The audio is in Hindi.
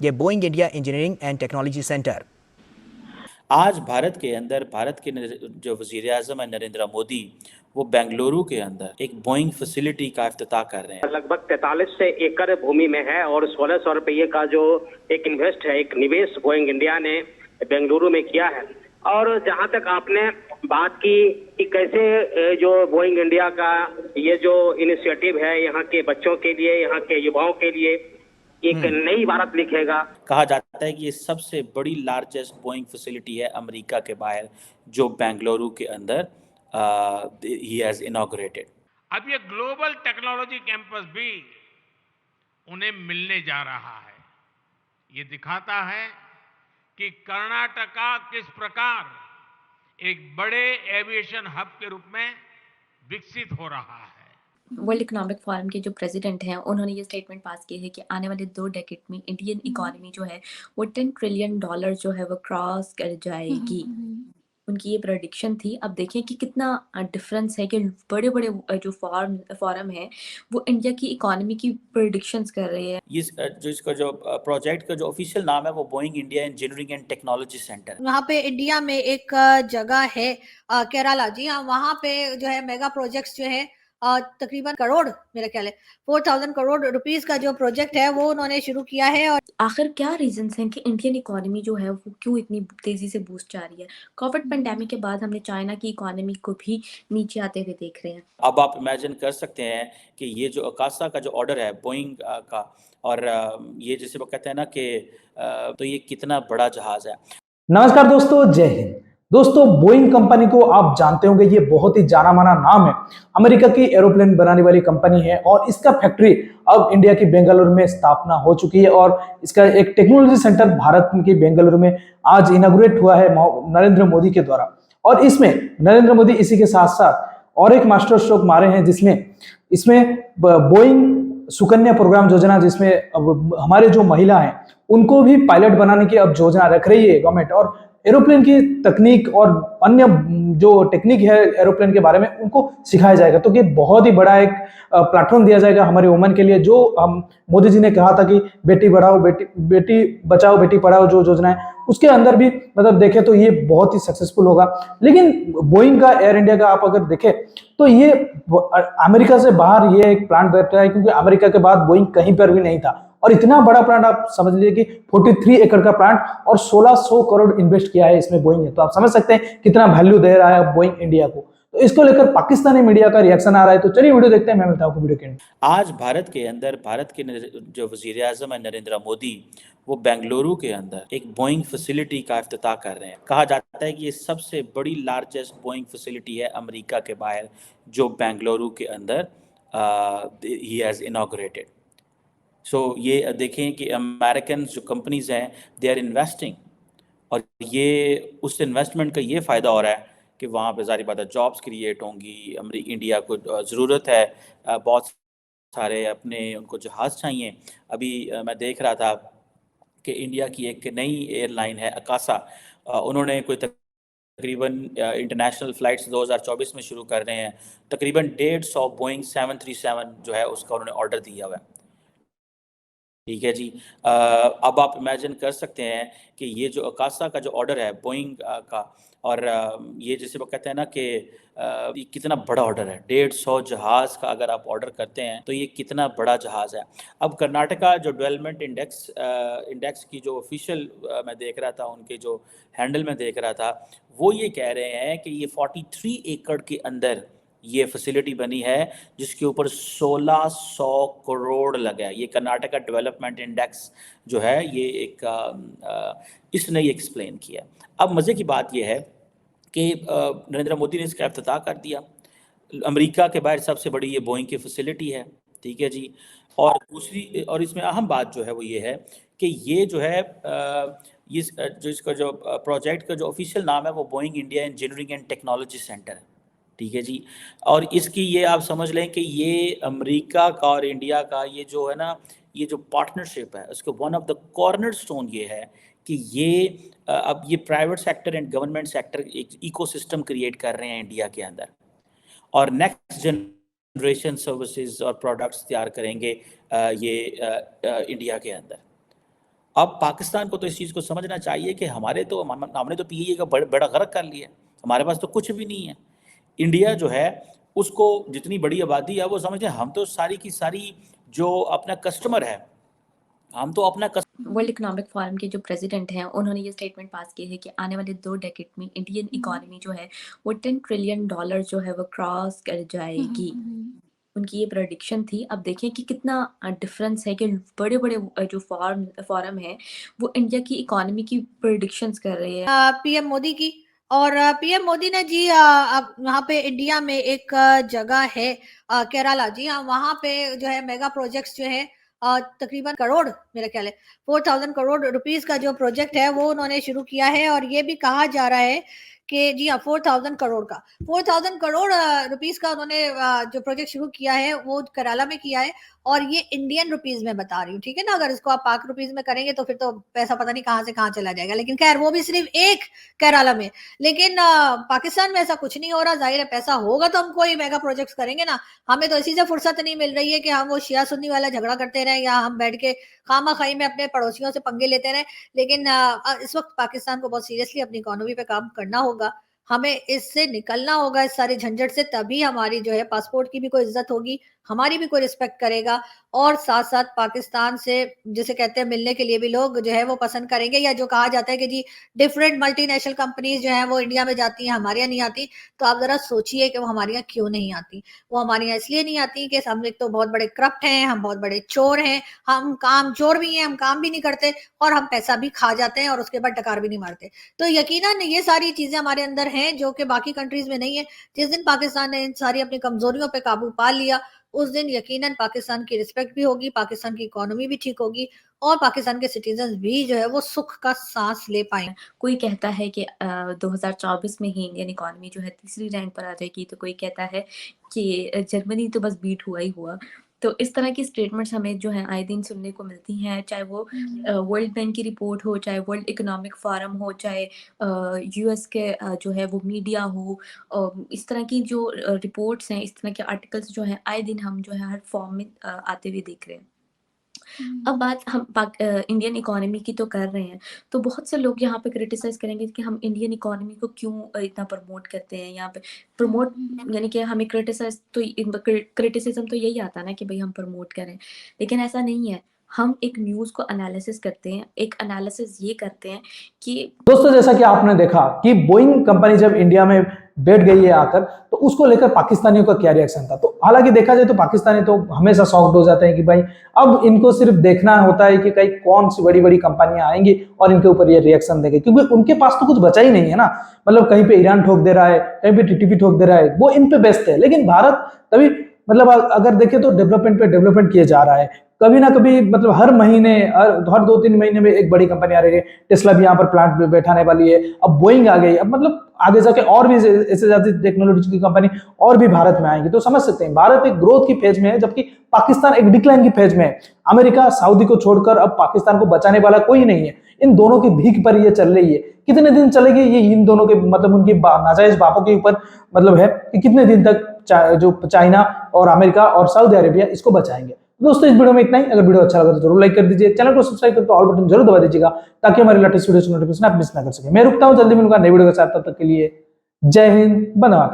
ये Boeing India engineering and technology centre. आज भारत के अंदर जो वजीर आजम है नरेंद्र मोदी, वो बेंगलुरु के अंदर एक बोइंग फैसिलिटी का इफ्तिताह कर रहे हैं। लगभग 43 से एकड़ भूमि में है और 1600 रुपये का जो एक निवेश बोइंग इंडिया ने बेंगलुरु में किया है। और जहां तक आपने बात की कि कैसे जो बोइंग इंडिया का ये जो इनिशिएटिव है यहाँ के बच्चों के लिए, यहाँ के युवाओं के लिए एक नई भारत लिखेगा। कहा जाता है कि ये सबसे बड़ी लार्जेस्ट बोइंग फैसिलिटी है अमेरिका के बाहर, जो बेंगलुरु के अंदर ही हैज इनॉग्रेटेड। अब ये ग्लोबल टेक्नोलॉजी कैंपस भी उन्हें मिलने जा रहा है। ये दिखाता है कि कर्नाटका किस प्रकार एक बड़े एविएशन हब के रूप में विकसित हो रहा है। वर्ल्ड इकोनॉमिक फोरम के जो प्रेसिडेंट हैं उन्होंने ये स्टेटमेंट पास की है कि आने वाले 2 डेकेड में इंडियन इकोनॉमी जो है वो $10 ट्रिलियन जो है वो क्रॉस कर जाएगी। उनकी ये प्रेडिक्शन थी। अब देखें कि कितना डिफरेंस है कि बड़े-बड़े जो फोरम है वो इंडिया की इकोनॉमी की प्रेडिक्शंस कर रहे हैं। इसका जो प्रोजेक्ट का जो ऑफिशियल नाम है वो Boeing India engineering and technology centre. वहाँ पे इंडिया में एक जगह है केरला, जी हाँ, वहाँ पे जो है मेगा प्रोजेक्ट्स जो है तकरीबन करोड़, मेरा ख्याल है 4000 करोड़ रुपीस का जो प्रोजेक्ट है वो उन्होंने शुरू किया है। और आखिर क्या रीजंस हैं कि इंडियन इकोनॉमी जो है वो क्यों इतनी तेजी से बूस्ट जा रही है? कोविड पैंडेमिक के बाद हमने चाइना की इकोनॉमी को भी नीचे आते हुए देख रहे हैं। अब आप इमेजिन कर सकते हैं कि ये जो अकासा का जो ऑर्डर है बोइंग का, और ये जैसे वो कहते हैं ना कि तो ये कितना बड़ा जहाज है। नमस्कार दोस्तों, जय हिंद। दोस्तों, बोइंग कंपनी को आप जानते होंगे, ये बहुत ही जाना माना नाम है। अमेरिका की एरोप्लेन बनाने वाली कंपनी है और इसका फैक्ट्री अब इंडिया की बेंगलुरु में स्थापना हो चुकी है और इसका एक टेक्नोलॉजी सेंटर भारत की बेंगलुरु में आज इनॉग्रेट हुआ है नरेंद्र मोदी के द्वारा। और इसमें नरेंद्र मोदी इसी के साथ साथ और एक मास्टर स्ट्रोक मारे हैं, इसमें बोइंग सुकन्या प्रोग्राम योजना, जिसमें अब हमारे जो महिला हैं उनको भी पायलट बनाने की अब योजना रख रही है गवर्नमेंट। और एरोप्लेन की तकनीक और अन्य जो टेक्निक है एरोप्लेन के बारे में उनको सिखाया जाएगा। तो ये बहुत ही बड़ा एक प्लेटफॉर्म दिया जाएगा हमारे वुमेन के लिए। जो हम मोदी जी ने कहा था कि बेटी बचाओ बेटी पढ़ाओ जो योजना है, उसके अंदर भी मतलब देखें तो ये बहुत ही सक्सेसफुल होगा। लेकिन बोइंग का, एयर इंडिया का आप अगर देखें तो ये अमेरिका से बाहर ये एक प्लांट बैठ रहा है, क्योंकि अमेरिका के बाद बोइंग कहीं पर भी नहीं था। और इतना बड़ा प्लांट, आप समझ लीजिए कि 43 एकड़ का प्लांट और 1600 करोड़ इन्वेस्ट किया है इसमें बोइंग ने। तो आप समझ सकते हैं कितना वैल्यू दे रहा है बोइंग इंडिया को। तो इसको लेकर पाकिस्तानी मीडिया का रिएक्शन आ रहा है। तो चलिए वीडियो देखते हैं, मैं मिलता हूं आपको वीडियो के एंड। आज भारत के अंदर जो वजीर आजम है नरेंद्र मोदी, वो बेंगलुरु के अंदर एक बोइंग फैसिलिटी का इफ्तिताह कर रहे हैं। कहा जाता है कि ये सबसे बड़ी लार्जेस्ट बोइंग फैसिलिटी है अमेरिका के बाहर, जो बेंगलुरु के अंदर ही हैज इनॉग्रेटेड। सो ये देखें कि अमेरिकन जो कंपनीज हैं दे आर इन्वेस्टिंग, और ये उस इन्वेस्टमेंट का ये फ़ायदा हो रहा है कि वहाँ पे ज़ाहिर बात है जॉब्स क्रिएट होंगी। इंडिया को ज़रूरत है बहुत सारे अपने उनको जहाज़ चाहिए। अभी मैं देख रहा था कि इंडिया की एक नई एयरलाइन है अकासा, उन्होंने कोई तकरीबन इंटरनेशनल फ़्लाइट्स 2024 में शुरू कर रहे हैं। तकरीबन 150 बोइंग 737 जो है उसका उन्होंने ऑर्डर दिया हुआ है। ठीक है जी। अब आप इमेजिन कर सकते हैं कि ये जो अकासा का जो ऑर्डर है बोइंग का, और ये जैसे वो कहते हैं ना कि ये कितना बड़ा ऑर्डर है। 150 जहाज़ का अगर आप ऑर्डर करते हैं तो ये कितना बड़ा जहाज़ है। अब कर्नाटका जो डेवलपमेंट इंडेक्स की जो ऑफिशियल मैं देख रहा था, उनके जो हैंडल में देख रहा था, वो ये कह रहे हैं कि ये 43 एकड़ के अंदर ये फैसिलिटी बनी है, जिसके ऊपर 1600 करोड़ लगा है। ये कर्नाटका डेवलपमेंट इंडेक्स जो है ये इसने ये एक्सप्लेन किया। अब मज़े की बात ये है कि नरेंद्र मोदी ने इसका इफ्तिताह कर दिया। अमेरिका के बाहर सबसे बड़ी ये बोइंग की फैसिलिटी है, ठीक है जी। और दूसरी, और इसमें अहम बात जो है वो ये है कि ये जो है जो इसका जो प्रोजेक्ट का जो ऑफिशियल नाम है वो Boeing India engineering and technology centre है, ठीक है जी। और इसकी ये आप समझ लें कि ये अमेरिका का और इंडिया का ये जो है ना, ये जो पार्टनरशिप है उसका one of the corner stone ये है कि ये अब ये private sector and government sector एक इकोसिस्टम क्रिएट कर रहे हैं इंडिया के अंदर, और नेक्स्ट जनरेशन सर्विसेज और प्रोडक्ट्स तैयार करेंगे ये इंडिया के अंदर। अब पाकिस्तान को तो इस चीज़ को समझना चाहिए कि हमने तो पीएए का बड़ा गर्क कर लिया है, हमारे पास तो कुछ भी नहीं है। इंडिया जो है उसको जितनी बड़ी आबादी है वो समझते हैं हम तो सारी की सारी जो अपना कस्टमर है, हम तो अपना वर्ल्ड इकोनॉमिक फोरम के जो प्रेसिडेंट हैं उन्होंने ये स्टेटमेंट पास की है कि आने वाले 2 डेकेड में इंडियन इकोनॉमी जो है वो 10 ट्रिलियन डॉलर जो है वो क्रॉस कर जाएगी। उनकी ये प्रेडिक्शन थी। अब देखिए कि कितना डिफरेंस है कि बड़े-बड़े जो फोरम है वो इंडिया की इकोनॉमी की प्रेडिक्शंस कर रहे हैं। पीएम मोदी की और पीएम मोदी ने जी अब वहाँ पे इंडिया में एक जगह है केरला, जी हाँ, वहाँ पे जो है मेगा प्रोजेक्ट्स जो है तकरीबन करोड़, मेरा ख्याल है 4000 करोड़ रुपीस का जो प्रोजेक्ट है वो उन्होंने शुरू किया है। और ये भी कहा जा रहा है कि जी हाँ 4000 करोड़ रुपीस का उन्होंने जो प्रोजेक्ट शुरू किया है वो केरला में किया है। और ये इंडियन रुपीस में बता रही हूँ, ठीक है ना। अगर इसको आप पाक रुपीस में करेंगे तो फिर तो पैसा पता नहीं कहाँ से कहाँ चला जाएगा, लेकिन खैर वो भी सिर्फ एक केरला में। लेकिन पाकिस्तान में ऐसा कुछ नहीं हो रहा। जाहिर है पैसा होगा तो हम कोई मेगा प्रोजेक्ट्स करेंगे ना। हमें तो इसी से फुर्सत नहीं मिल रही है कि हम वो शिया सुन्नी वाला झगड़ा करते रहें या हम बैठ के खामा खाई में अपने पड़ोसियों से पंगे लेते रहें। लेकिन इस वक्त पाकिस्तान को बहुत सीरियसली अपनी इकोनॉमी पे काम करना होगा। हमें इससे निकलना होगा, इस सारे झंझट से, तभी हमारी जो है पासपोर्ट की भी कोई इज्जत होगी, हमारी भी कोई रिस्पेक्ट करेगा। और साथ साथ पाकिस्तान से जिसे कहते हैं मिलने के लिए भी लोग जो है वो पसंद करेंगे। या जो कहा जाता है कि जी डिफरेंट मल्टीनेशनल कंपनीज जो है वो इंडिया में जाती हैं, हमारे यहाँ नहीं आती, तो आप जरा सोचिए कि वो हमारे यहाँ क्यों नहीं आती। वो हमारे यहाँ इसलिए नहीं आती कि हम एक तो बहुत बड़े करप्ट हैं, हम बहुत बड़े चोर हैं, हम काम चोर भी हैं, हम काम भी नहीं करते और हम पैसा भी खा जाते हैं और उसके बाद डकार भी नहीं मारते। तो यकीनन ये सारी चीजें हमारे अंदर हैं जो कि बाकी कंट्रीज में नहीं है। जिस दिन पाकिस्तान ने इन सारी अपनी कमजोरियों पे काबू पा लिया उस दिन यकीनन पाकिस्तान की रिस्पेक्ट भी होगी, पाकिस्तान की इकोनॉमी भी ठीक होगी और पाकिस्तान के सिटीजन भी जो है वो सुख का सांस ले पाए। कोई कहता है कि 2024 में ही इंडियन इकोनॉमी जो है तीसरी रैंक पर आ जाएगी, तो कोई कहता है कि जर्मनी तो बस बीट हुआ ही हुआ। तो इस तरह की स्टेटमेंट्स हमें जो है आए दिन सुनने को मिलती हैं, चाहे वो वर्ल्ड बैंक की रिपोर्ट हो, चाहे वर्ल्ड इकोनॉमिक फोरम हो, चाहे यूएस के जो है वो मीडिया हो। इस तरह की जो रिपोर्ट्स हैं, इस तरह के आर्टिकल्स जो हैं आए दिन हम जो है हर फॉर्म में आते हुए देख रहे हैं। अब बात हम इंडियन इकोनॉमी की तो कर रहे हैं, तो बहुत से लोग यहाँ पे क्रिटिसाइज करेंगे कि हम इंडियन इकोनॉमी को क्यों इतना प्रमोट करते हैं। यहाँ पे प्रमोट यानी कि हमें क्रिटिसिज्म तो यही आता है ना कि भाई हम प्रमोट करें, लेकिन ऐसा नहीं है। हम एक न्यूज़ को एनालिसिस करते हैं, एक एनालिसिस ये करते हैं कि दोस्तों जैसा कि आपने देखा कि बोइंग कंपनी जब इंडिया में बैठ गई है आकर, तो उसको लेकर पाकिस्तानियों का क्या रिएक्शन था। तो हालांकि देखा जाए तो पाकिस्तानी तो हमेशा शॉक्ड हो जाते हैं कि भाई अब इनको सिर्फ देखना होता है कि कहीं कौन सी बड़ी बड़ी कंपनियां आएंगी और इनके ऊपर ये रिएक्शन देंगे, क्योंकि उनके पास तो कुछ बचा ही नहीं है ना। मतलब कहीं पे ईरान ठोक दे रहा है, कहीं पे टीटीपी ठोक दे रहा है, वो इन पे बेस्ट है। लेकिन भारत तभी मतलब अगर देखें तो डेवलपमेंट पे डेवलपमेंट किया जा रहा है। कभी ना कभी मतलब हर महीने हर 2-3 महीने में एक बड़ी कंपनी आ रही है। टेस्ला भी यहाँ पर प्लांट बैठाने वाली है, अब बोइंग आ गई, अब मतलब आगे जाके और भी ऐसे ज्यादा टेक्नोलॉजी की कंपनी और भी भारत में आएंगी। तो समझ सकते हैं भारत एक ग्रोथ की फेज में है, जबकि पाकिस्तान एक डिक्लाइन की फेज में है। अमेरिका सऊदी को छोड़कर अब पाकिस्तान को बचाने वाला कोई नहीं है। इन दोनों की भीख पर ये चल रही है। कितने दिन चलेगी ये इन दोनों के मतलब उनकी नाजायज बापों के ऊपर मतलब है कि कितने दिन तक जो चाइना और अमेरिका और सऊदी अरेबिया इसको बचाएंगे। दोस्तों इस वीडियो में इतना ही। अगर वीडियो अच्छा लगा तो जरूर लाइक कर दीजिए, चैनल को सब्सक्राइब करके ऑल बटन जरूर दबा दीजिएगा ताकि हमारे लेटेस्ट वीडियो की नोटिफिकेशन आप मिस ना कर सके। मैं रुकता हूं, जल्दी मिलूंगा नई वीडियो के साथ। तब तक के लिए जय हिंद, वंदे मातरम।